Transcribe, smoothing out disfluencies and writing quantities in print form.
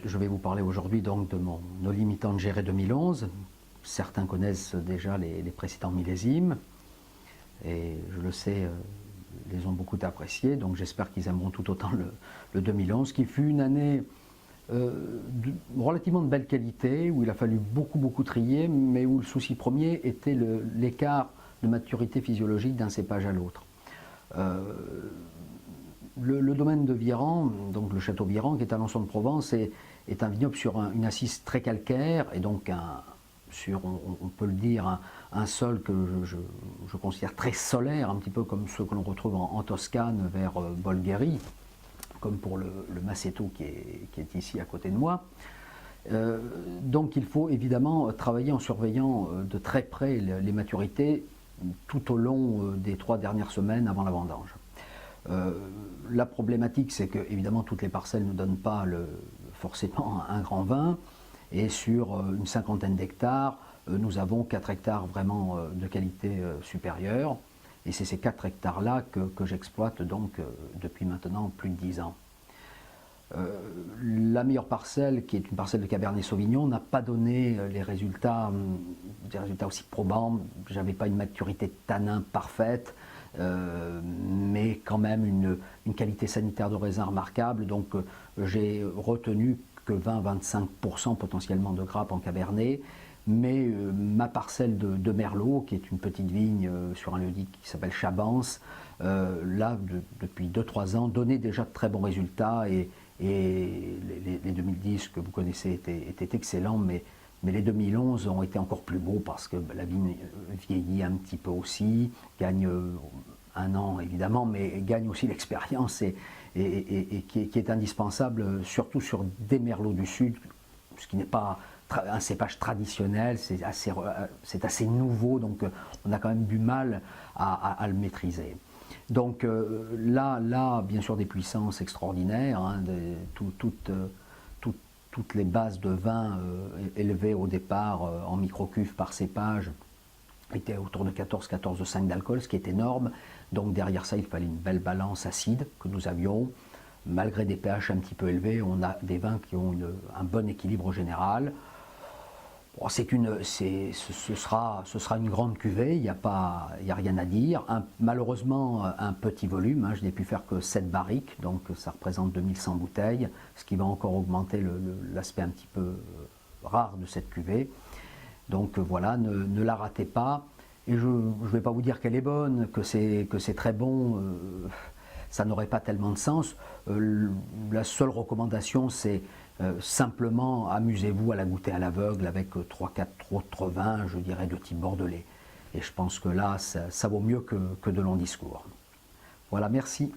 Je vais vous parler aujourd'hui donc de mon Olimitan Géré 2011. Certains connaissent déjà les précédents millésimes et je le sais, les ont beaucoup appréciés, donc j'espère qu'ils aimeront tout autant le 2011, qui fut une année relativement de belle qualité, où il a fallu beaucoup trier, mais où le souci premier était l'écart de maturité physiologique d'un cépage à l'autre. Le domaine de Viran, donc le château Viran, qui est à Alençon de Provence, est un vignoble sur une assise très calcaire, et donc on peut le dire, un sol que je considère très solaire, un petit peu comme ceux que l'on retrouve en Toscane vers Bolgheri, comme pour le Masseto qui est ici à côté de moi. Donc il faut évidemment travailler en surveillant de très près les maturités tout au long des 3 dernières semaines avant la vendange. La problématique, c'est que évidemment toutes les parcelles ne donnent pas forcément un grand vin, et sur une cinquantaine d'hectares, nous avons 4 hectares vraiment de qualité supérieure, et c'est ces 4 hectares-là que j'exploite donc depuis maintenant plus de 10 ans. La meilleure parcelle, qui est une parcelle de Cabernet Sauvignon, n'a pas donné des résultats aussi probants. J'avais pas une maturité de tanin parfaite, mais quand même une qualité sanitaire de raisin remarquable. Donc j'ai retenu que 20-25% potentiellement de grappes en Cabernet. Mais ma parcelle de Merlot, qui est une petite vigne sur un lieu-dit qui s'appelle Chabance, là, depuis 2-3 ans, donnait déjà de très bons résultats, et les 2010 que vous connaissez étaient excellents, mais les 2011 ont été encore plus beaux parce que la vigne vieillit un petit peu aussi, gagne un an évidemment, mais gagne aussi l'expérience et qui est indispensable, surtout sur des Merlots du Sud, ce qui n'est pas un cépage traditionnel, c'est assez nouveau, donc on a quand même du mal à le maîtriser. Donc là, bien sûr, des puissances extraordinaires, hein, toutes les bases de vin élevées au départ en microcuve par cépage étaient autour de 14,5 d'alcool, ce qui est énorme. Donc derrière ça, il fallait une belle balance acide que nous avions. Malgré des pH un petit peu élevés, on a des vins qui ont un bon équilibre général. Bon, ce sera une grande cuvée, il n'y a rien à dire. Malheureusement, un petit volume, hein, je n'ai pu faire que 7 barriques, donc ça représente 2100 bouteilles, ce qui va encore augmenter l'aspect un petit peu rare de cette cuvée. Donc voilà, ne la ratez pas. Et je ne vais pas vous dire qu'elle est bonne, que c'est très bon, ça n'aurait pas tellement de sens. La seule recommandation, c'est simplement amusez-vous à la goûter à l'aveugle avec 3-4 autres vins, je dirais, de type bordelais. Et je pense que là, ça vaut mieux que de longs discours. Voilà, merci.